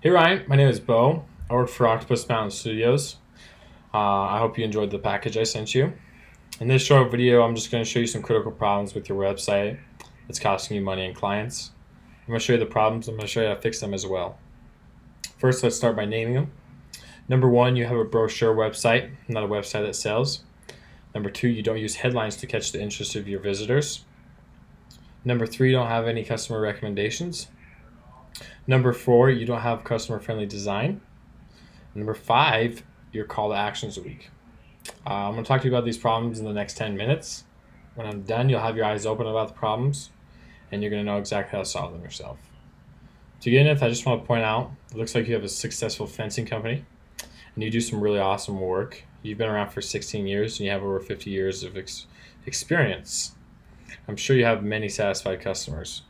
Hey Ryan, my name is Bo. I work for Octopus Mountain Studios. I hope you enjoyed the package I sent you. In this short video, I'm just going to show you some critical problems with your website that's costing you money and clients. I'm going to show you the problems. I'm going to show you how to fix them as well. First, let's start by naming them. Number one, you have a brochure website, not a website that sells. Number two, you don't use headlines to catch the interest of your visitors. Number three, you don't have any customer recommendations. Number four, you don't have customer-friendly design. Number five, your call to actions are weak. I'm going to talk to you about these problems in the next 10 minutes. When I'm done, you'll have your eyes open about the problems, and you're going to know exactly how to solve them yourself. To begin with, I just want to point out, it looks like you have a successful fencing company, and you do some really awesome work. You've been around for 16 years, and you have over 50 years of experience. I'm sure you have many satisfied customers.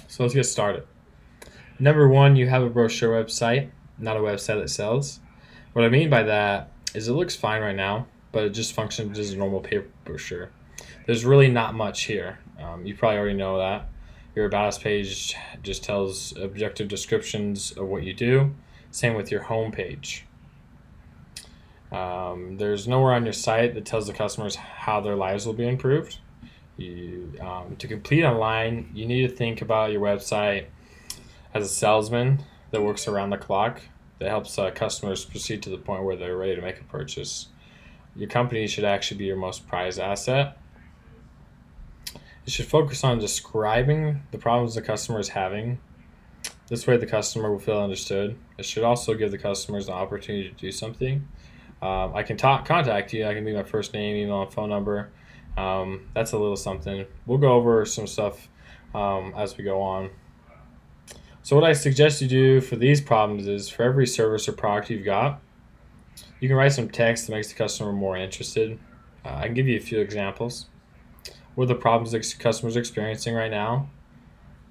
So let's get started. Number one, you have a brochure website, not a website that sells. What I mean by that is it looks fine right now, but it just functions as a normal paper brochure. There's really not much here. You probably already know that. Your About Us page just tells objective descriptions of what you do. Same with your home page. There's nowhere on your site that tells the customers how their lives will be improved. To complete online, you need to think about your website as a salesman that works around the clock, that helps customers proceed to the point where they're ready to make a purchase. Your company should actually be your most prized asset. You should focus on describing the problems the customer is having. This way the customer will feel understood. It should also give the customers the opportunity to do something. I can contact you. I can leave my first name, email, and phone number. That's a little something. We'll go over some stuff as we go on. So what I suggest you do for these problems is for every service or product you've got, you can write some text that makes the customer more interested. I can give you a few examples. What are the problems the customer's experiencing right now?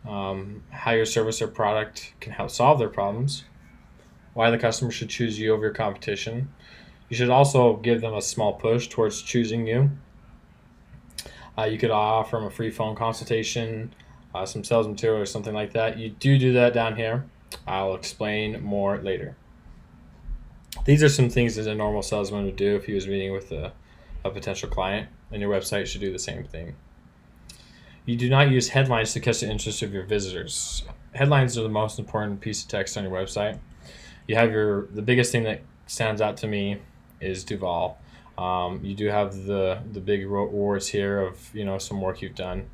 How your service or product can help solve their problems. Why the customer should choose you over your competition. You should also give them a small push towards choosing you. You could offer them a free phone consultation, some sales material or something like that. You do that down here. I'll explain more later. These are some things that a normal salesman would do if he was meeting with a potential client, and your website should do the same thing. You do not use headlines to catch the interest of your visitors. Headlines are the most important piece of text on your website. You have the biggest thing that stands out to me is Duvall. You do have the big rewards here of some work you've done.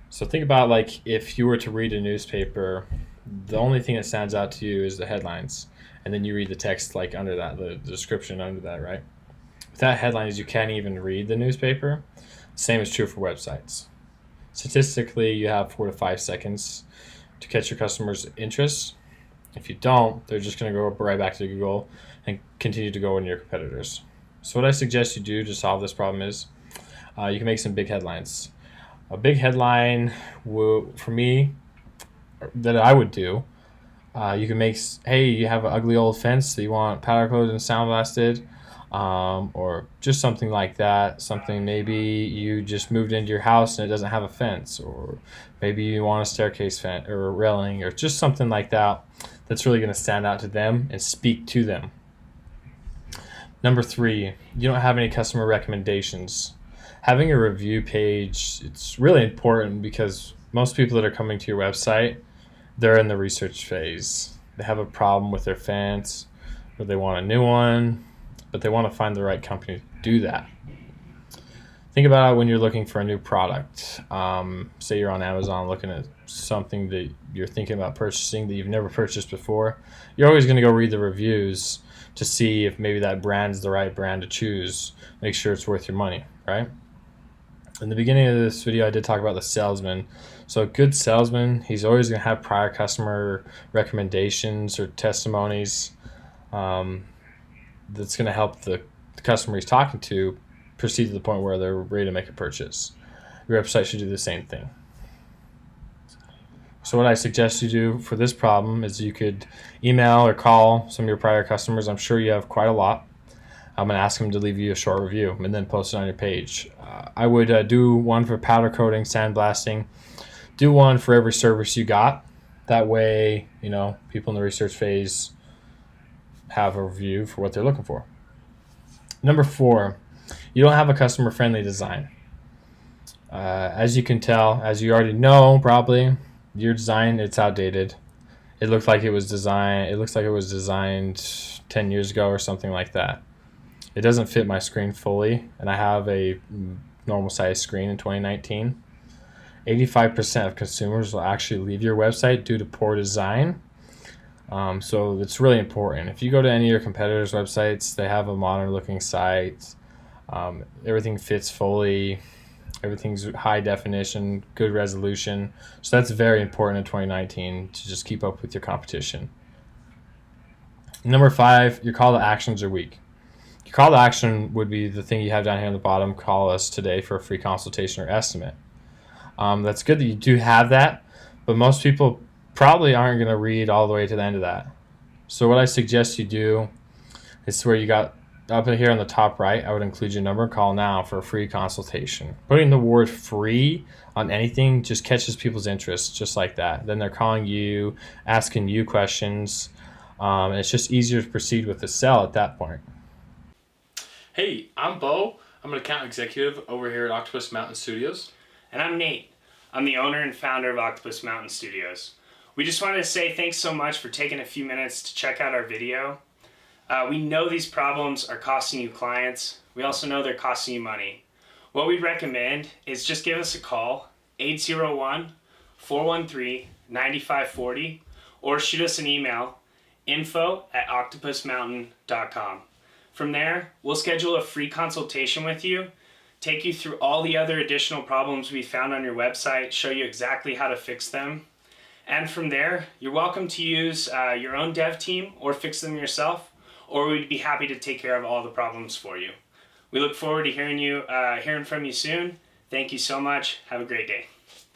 So think about like if you were to read a newspaper, the only thing that stands out to you is the headlines, and then you read the text like under that, the description under that, right? Without headlines, you can't even read the newspaper. Same is true for websites. Statistically, you have 4 to 5 seconds to catch your customers' interest. If you don't, they're just going to go right back to Google and continue to go into your competitors. So what I suggest you do to solve this problem is you can make some big headlines. A big headline for me that I would do, you can make, hey, you have an ugly old fence that you want powder coated and sandblasted, or just something like that. Something maybe you just moved into your house and it doesn't have a fence, or maybe you want a staircase fence or a railing, or just something like that that's really going to stand out to them and speak to them. Number three, you don't have any customer recommendations. Having a review page, it's really important because most people that are coming to your website, they're in the research phase. They have a problem with their fence, or they want a new one, but they want to find the right company to do that. Think about it when you're looking for a new product. Say you're on Amazon looking at something that you're thinking about purchasing that you've never purchased before. You're always going to go read the reviews to see if maybe that brand's the right brand to choose. Make sure it's worth your money, right? In the beginning of this video, I did talk about the salesman. So a good salesman, he's always going to have prior customer recommendations or testimonies that's going to help the customer he's talking to proceed to the point where they're ready to make a purchase. Your website should do the same thing. So what I suggest you do for this problem is you could email or call some of your prior customers. I'm sure you have quite a lot. I'm going to ask them to leave you a short review and then post it on your page. I would do one for powder coating, sandblasting. Do one for every service you got. That way, people in the research phase have a review for what they're looking for. Number 4, you don't have a customer-friendly design. As you can tell, as you already know, probably, your design, it's outdated. It looks like it was designed 10 years ago or something like that. It doesn't fit my screen fully, and I have a normal size screen in 2019. 85% of consumers will actually leave your website due to poor design. So it's really important. If you go to any of your competitors' websites, they have a modern looking site. Everything fits fully. Everything's high definition, good resolution. So that's very important in 2019 to just keep up with your competition. Number 5, your call to actions are weak. Your call to action would be the thing you have down here on the bottom. Call us today for a free consultation or estimate. That's good that you do have that, but most people probably aren't going to read all the way to the end of that. So what I suggest you do is where you got up here on the top right, I would include your number. Call now for a free consultation. Putting the word free on anything just catches people's interest just like that. Then they're calling you, asking you questions, and it's just easier to proceed with the sell at that point. Hey, I'm Bo. I'm an account executive over here at Octopus Mountain Studios. And I'm Nate. I'm the owner and founder of Octopus Mountain Studios. We just wanted to say thanks so much for taking a few minutes to check out our video. We know these problems are costing you clients. We also know they're costing you money. What we'd recommend is just give us a call, 801-413-9540, or shoot us an email, info@octopusmountain.com. From there, we'll schedule a free consultation with you, take you through all the other additional problems we found on your website, show you exactly how to fix them. And from there, you're welcome to use your own dev team or fix them yourself, or we'd be happy to take care of all the problems for you. We look forward to hearing from you soon. Thank you so much. Have a great day.